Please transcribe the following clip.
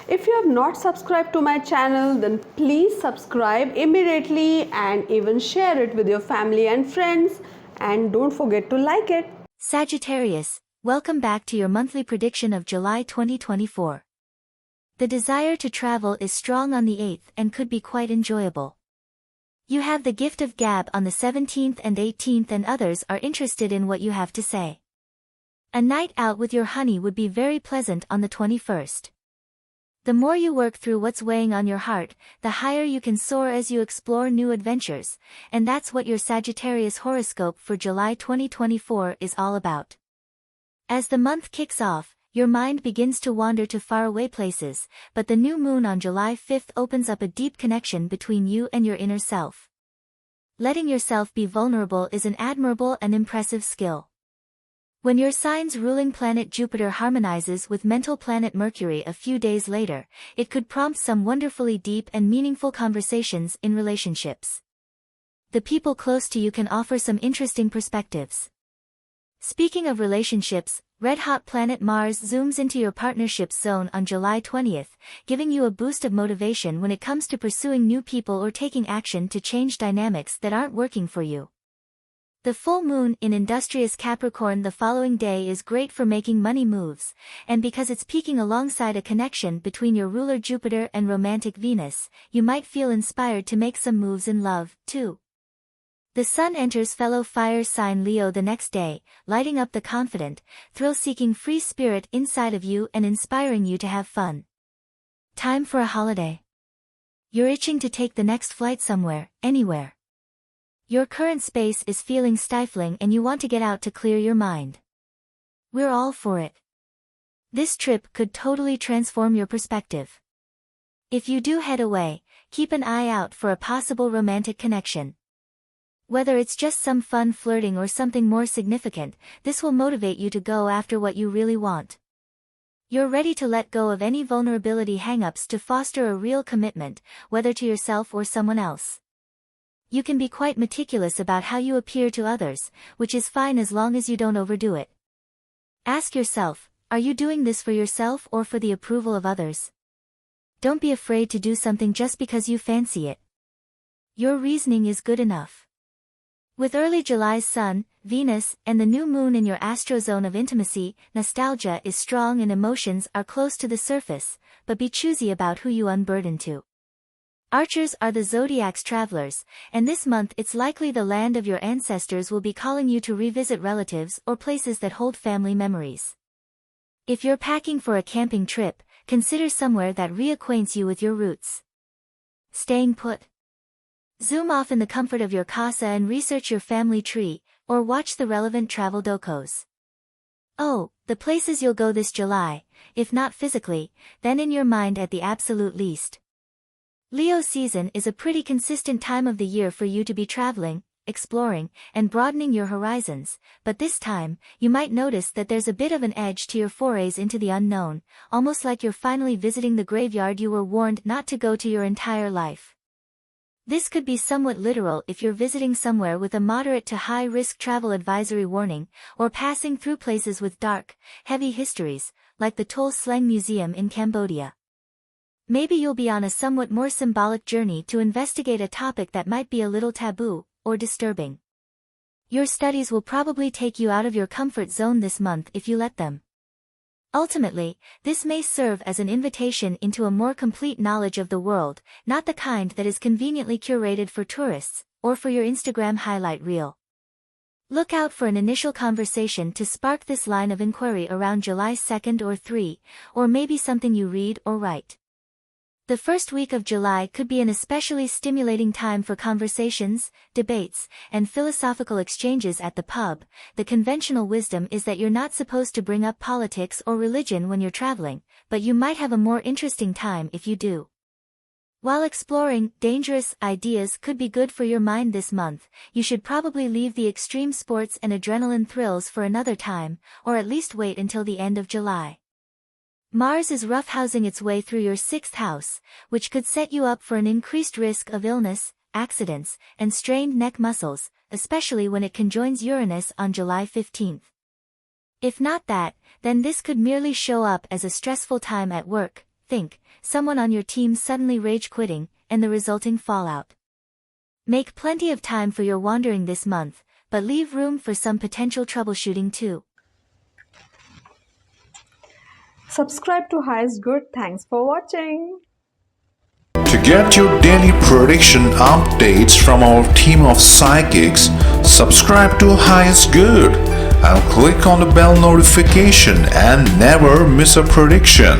If you have not subscribed to my channel, then please subscribe immediately and even share it with your family and friends, and don't forget to like it. Sagittarius, welcome back to your monthly prediction of July 2024. The desire to travel is strong on the 8th and could be quite enjoyable. You have the gift of gab on the 17th and 18th, and others are interested in what you have to say. A night out with your honey would be very pleasant on the 21st. The more you work through what's weighing on your heart, the higher you can soar as you explore new adventures, and that's what your Sagittarius horoscope for July 2024 is all about. As the month kicks off, your mind begins to wander to faraway places, but the new moon on July 5th opens up a deep connection between you and your inner self. Letting yourself be vulnerable is an admirable and impressive skill. When your sign's ruling planet Jupiter harmonizes with mental planet Mercury a few days later, it could prompt some wonderfully deep and meaningful conversations in relationships. The people close to you can offer some interesting perspectives. Speaking of relationships, red-hot planet Mars zooms into your partnership's zone on July 20th, giving you a boost of motivation when it comes to pursuing new people or taking action to change dynamics that aren't working for you. The full moon in industrious Capricorn the following day is great for making money moves, and because it's peaking alongside a connection between your ruler Jupiter and romantic Venus, you might feel inspired to make some moves in love, too. The sun enters fellow fire sign Leo the next day, lighting up the confident, thrill-seeking free spirit inside of you and inspiring you to have fun. Time for a holiday. You're itching to take the next flight somewhere, anywhere. Your current space is feeling stifling and you want to get out to clear your mind. We're all for it. This trip could totally transform your perspective. If you do head away, keep an eye out for a possible romantic connection. Whether it's just some fun flirting or something more significant, this will motivate you to go after what you really want. You're ready to let go of any vulnerability hang-ups to foster a real commitment, whether to yourself or someone else. You can be quite meticulous about how you appear to others, which is fine as long as you don't overdo it. Ask yourself, are you doing this for yourself or for the approval of others? Don't be afraid to do something just because you fancy it. Your reasoning is good enough. With early July's Sun, Venus, and the new moon in your astrozone of intimacy, nostalgia is strong and emotions are close to the surface, but be choosy about who you unburden to. Archers are the Zodiac's travelers, and this month it's likely the land of your ancestors will be calling you to revisit relatives or places that hold family memories. If you're packing for a camping trip, consider somewhere that reacquaints you with your roots. Staying put. Zoom off in the comfort of your casa and research your family tree, or watch the relevant travel docos. Oh, the places you'll go this July, if not physically, then in your mind at the absolute least. Leo season is a pretty consistent time of the year for you to be traveling, exploring, and broadening your horizons, but this time, you might notice that there's a bit of an edge to your forays into the unknown, almost like you're finally visiting the graveyard you were warned not to go to your entire life. This could be somewhat literal if you're visiting somewhere with a moderate to high-risk travel advisory warning, or passing through places with dark, heavy histories, like the Tol Sleng Museum in Cambodia. Maybe you'll be on a somewhat more symbolic journey to investigate a topic that might be a little taboo, or disturbing. Your studies will probably take you out of your comfort zone this month if you let them. Ultimately, this may serve as an invitation into a more complete knowledge of the world, not the kind that is conveniently curated for tourists, or for your Instagram highlight reel. Look out for an initial conversation to spark this line of inquiry around July 2nd or 3, or maybe something you read or write. The first week of July could be an especially stimulating time for conversations, debates, and philosophical exchanges at the pub. The conventional wisdom is that you're not supposed to bring up politics or religion when you're traveling, but you might have a more interesting time if you do. While exploring dangerous ideas could be good for your mind this month, you should probably leave the extreme sports and adrenaline thrills for another time, or at least wait until the end of July. Mars is roughhousing its way through your 6th house, which could set you up for an increased risk of illness, accidents, and strained neck muscles, especially when it conjoins Uranus on July 15th. If not that, then this could merely show up as a stressful time at work, think, someone on your team suddenly rage quitting, and the resulting fallout. Make plenty of time for your wandering this month, but leave room for some potential troubleshooting too. Subscribe to Highest Good. Thanks for watching. To get your daily prediction updates from our team of psychics, subscribe to Highest Good and click on the bell notification and never miss a prediction.